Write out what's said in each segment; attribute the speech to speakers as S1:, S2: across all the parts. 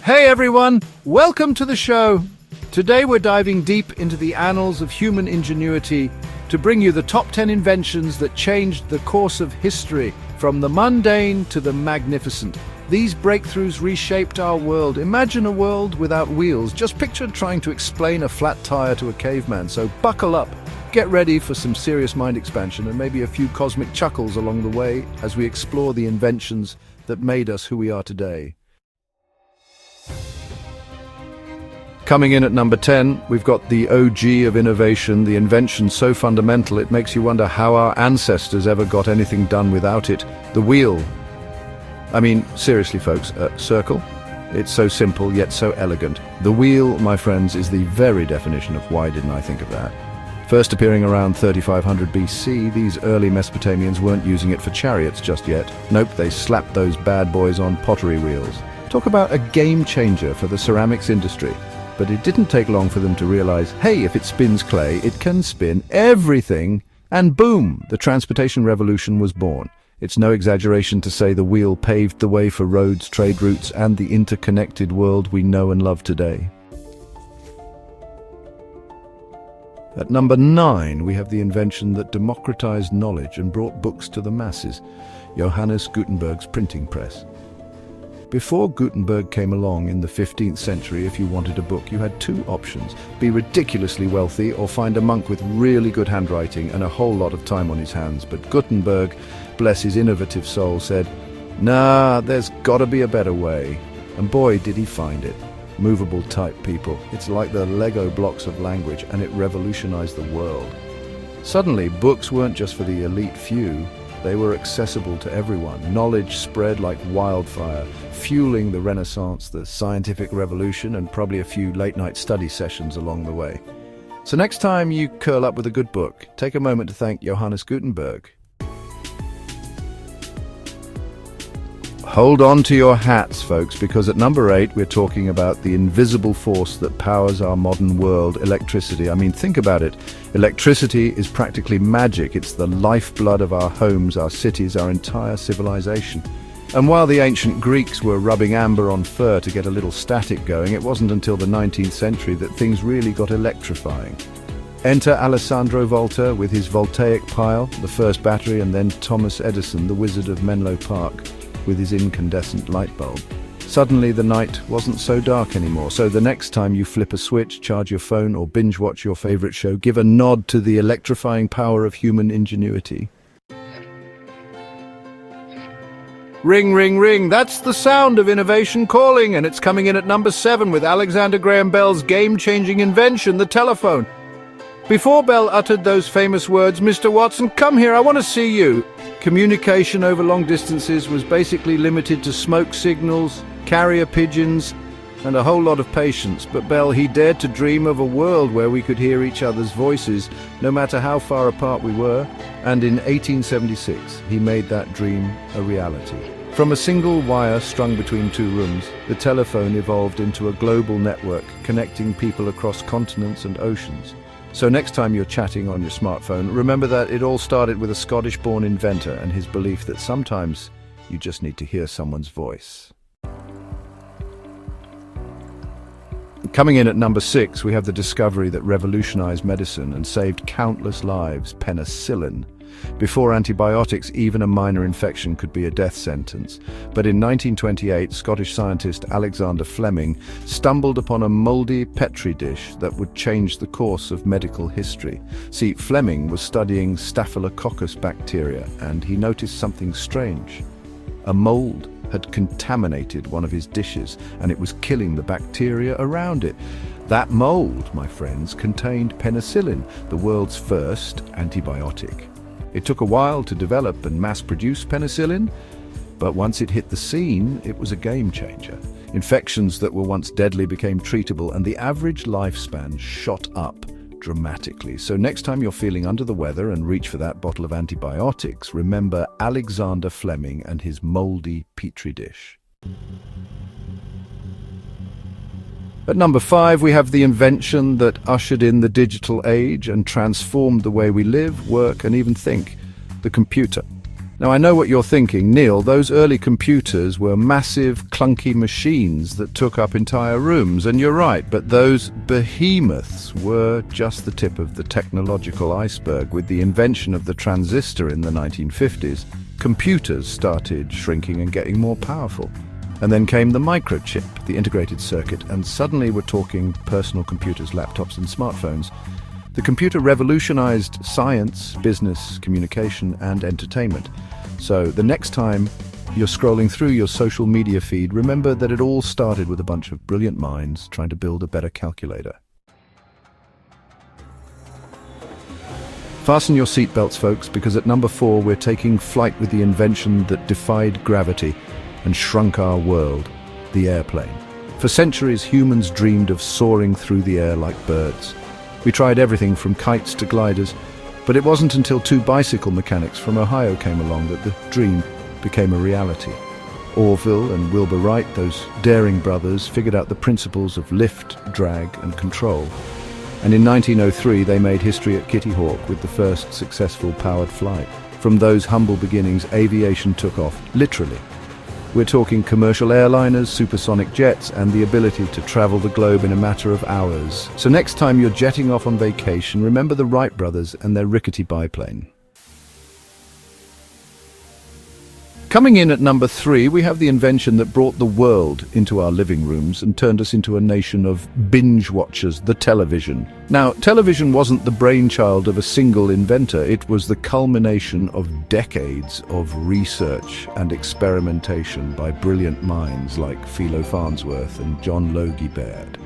S1: Hey everyone, welcome to the show. Today we're diving deep into the annals of human ingenuity to bring you the top 10 inventions that changed the course of history, from the mundane to the magnificent. These breakthroughs reshaped our world. Imagine a world without wheels. Just picture trying to explain a flat tire to a caveman. So buckle up, get ready for some serious mind expansion and maybe a few cosmic chuckles along the way as we explore the inventions that made us who we are today. Coming in at number 10, we've got the OG of innovation, the invention so fundamental it makes you wonder how our ancestors ever got anything done without it. The wheel. I mean, seriously folks, circle? It's so simple yet so elegant. The wheel, my friends, is the very definition of why didn't I think of that. First appearing around 3500 BC, these early Mesopotamians weren't using it for chariots just yet. Nope, they slapped those bad boys on pottery wheels. Talk about a game changer for the ceramics industry. But it didn't take long for them to realize, hey, if it spins clay, it can spin everything. And boom, the transportation revolution was born. It's no exaggeration to say the wheel paved the way for roads, trade routes, and the interconnected world we know and love today. At number 9, we have the invention that democratized knowledge and brought books to the masses, Johannes Gutenberg's printing press. Before Gutenberg came along in the 15th century, if you wanted a book, you had two options: be ridiculously wealthy or find a monk with really good handwriting and a whole lot of time on his hands. But Gutenberg, bless his innovative soul, said, nah, there's gotta be a better way. And boy, did he find it. Movable type people. It's like the Lego blocks of language, and it revolutionized the world. Suddenly, books weren't just for the elite few. They were accessible to everyone. Knowledge spread like wildfire, fueling the Renaissance, the scientific revolution, and probably a few late-night study sessions along the way. So next time you curl up with a good book, take a moment to thank Johannes Gutenberg. Hold on to your hats, folks, because at number 8, we're talking about the invisible force that powers our modern world, electricity. I mean, think about it. Electricity is practically magic. It's the lifeblood of our homes, our cities, our entire civilization. And while the ancient Greeks were rubbing amber on fur to get a little static going, it wasn't until the 19th century that things really got electrifying. Enter Alessandro Volta with his voltaic pile, the first battery, and then Thomas Edison, the wizard of Menlo Park, with his incandescent light bulb. Suddenly the night wasn't so dark anymore, so the next time you flip a switch, charge your phone, or binge watch your favorite show, give a nod to the electrifying power of human ingenuity. Ring, ring, ring, that's the sound of innovation calling, and it's coming in at number 7 with Alexander Graham Bell's game-changing invention, the telephone. Before Bell uttered those famous words, "Mr. Watson, come here, I want to see you," communication over long distances was basically limited to smoke signals, carrier pigeons, and a whole lot of patience. But Bell, he dared to dream of a world where we could hear each other's voices, no matter how far apart we were. And in 1876, he made that dream a reality. From a single wire strung between two rooms, the telephone evolved into a global network connecting people across continents and oceans. So next time you're chatting on your smartphone, remember that it all started with a Scottish-born inventor and his belief that sometimes you just need to hear someone's voice. Coming in at number 6, we have the discovery that revolutionized medicine and saved countless lives, penicillin. Before antibiotics, even a minor infection could be a death sentence. But in 1928, Scottish scientist Alexander Fleming stumbled upon a moldy petri dish that would change the course of medical history. See, Fleming was studying Staphylococcus bacteria, and he noticed something strange. A mold had contaminated one of his dishes, and it was killing the bacteria around it. That mold, my friends, contained penicillin, the world's first antibiotic. It took a while to develop and mass-produce penicillin, but once it hit the scene, it was a game-changer. Infections that were once deadly became treatable, and the average lifespan shot up dramatically. So next time you're feeling under the weather and reach for that bottle of antibiotics, remember Alexander Fleming and his moldy petri dish. At number 5, we have the invention that ushered in the digital age and transformed the way we live, work, and even think: the computer. Now, I know what you're thinking, Neil. Those early computers were massive, clunky machines that took up entire rooms, and you're right, but those behemoths were just the tip of the technological iceberg. With the invention of the transistor in the 1950s, computers started shrinking and getting more powerful. And then came the microchip, the integrated circuit, and suddenly we're talking personal computers, laptops, and smartphones. The computer revolutionized science, business, communication, and entertainment. So the next time you're scrolling through your social media feed, remember that it all started with a bunch of brilliant minds trying to build a better calculator. Fasten your seatbelts, folks, because at number 4, we're taking flight with the invention that defied gravity and shrunk our world, the airplane. For centuries, humans dreamed of soaring through the air like birds. We tried everything from kites to gliders, but it wasn't until 2 bicycle mechanics from Ohio came along that the dream became a reality. Orville and Wilbur Wright, those daring brothers, figured out the principles of lift, drag, and control. And in 1903, they made history at Kitty Hawk with the first successful powered flight. From those humble beginnings, aviation took off, literally. We're talking commercial airliners, supersonic jets, and the ability to travel the globe in a matter of hours. So next time you're jetting off on vacation, remember the Wright brothers and their rickety biplane. Coming in at number 3, we have the invention that brought the world into our living rooms and turned us into a nation of binge watchers, the television. Now, television wasn't the brainchild of a single inventor. It was the culmination of decades of research and experimentation by brilliant minds like Philo Farnsworth and John Logie Baird.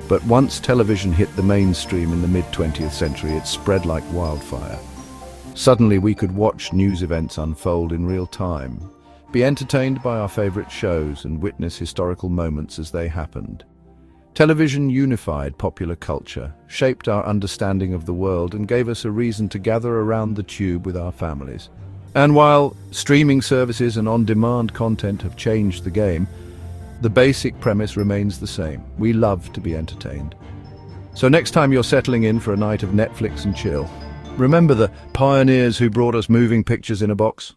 S1: But once television hit the mainstream in the mid-20th century, it spread like wildfire. Suddenly we could watch news events unfold in real time, be entertained by our favorite shows, and witness historical moments as they happened. Television unified popular culture, shaped our understanding of the world, and gave us a reason to gather around the tube with our families. And while streaming services and on-demand content have changed the game, the basic premise remains the same. We love to be entertained. So next time you're settling in for a night of Netflix and chill, remember the pioneers who brought us moving pictures in a box?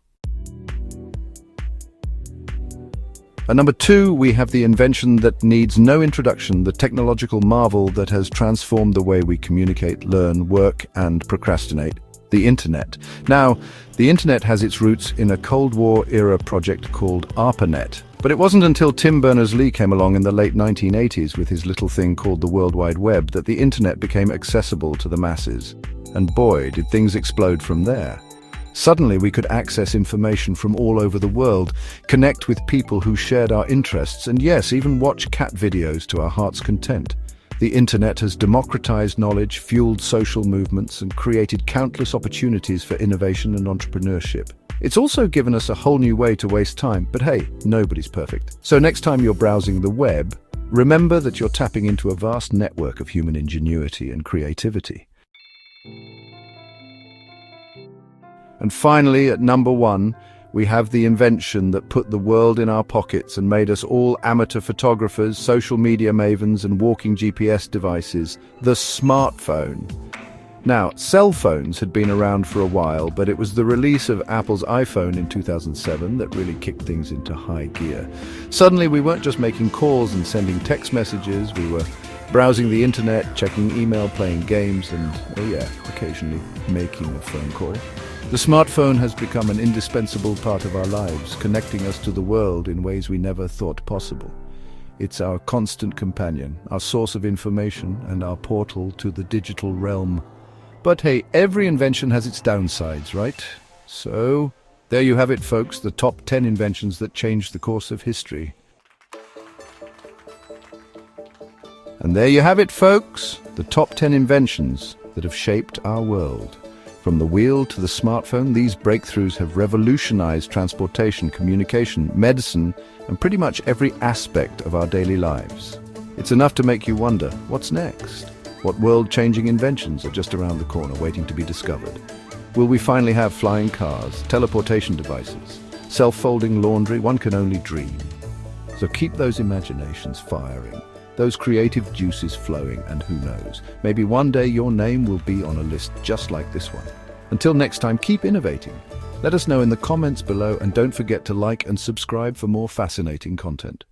S1: At number 2, we have the invention that needs no introduction, the technological marvel that has transformed the way we communicate, learn, work, and procrastinate, the Internet. Now, the Internet has its roots in a Cold War-era project called ARPANET. But it wasn't until Tim Berners-Lee came along in the late 1980s with his little thing called the World Wide Web that the Internet became accessible to the masses. And boy, did things explode from there. Suddenly we could access information from all over the world, connect with people who shared our interests, and yes, even watch cat videos to our heart's content. The Internet has democratized knowledge, fueled social movements, and created countless opportunities for innovation and entrepreneurship. It's also given us a whole new way to waste time, but hey, nobody's perfect. So next time you're browsing the web, remember that you're tapping into a vast network of human ingenuity and creativity. And finally, at number 1, we have the invention that put the world in our pockets and made us all amateur photographers, social media mavens, and walking GPS devices, the smartphone. Now, cell phones had been around for a while, but it was the release of Apple's iPhone in 2007 that really kicked things into high gear. Suddenly, we weren't just making calls and sending text messages, we were browsing the internet, checking email, playing games, and, oh yeah, occasionally making a phone call. The smartphone has become an indispensable part of our lives, connecting us to the world in ways we never thought possible. It's our constant companion, our source of information, and our portal to the digital realm. But hey, every invention has its downsides, right? So, there you have it, folks, the top 10 inventions that changed the course of history. And there you have it, folks, the top 10 inventions that have shaped our world. From the wheel to the smartphone, these breakthroughs have revolutionized transportation, communication, medicine, and pretty much every aspect of our daily lives. It's enough to make you wonder, what's next? What world-changing inventions are just around the corner waiting to be discovered? Will we finally have flying cars, teleportation devices, self-folding laundry? One can only dream. So keep those imaginations firing, those creative juices flowing, and who knows, maybe one day your name will be on a list just like this one. Until next time, keep innovating, Let us know in the comments below, and don't forget to like and subscribe for more fascinating content.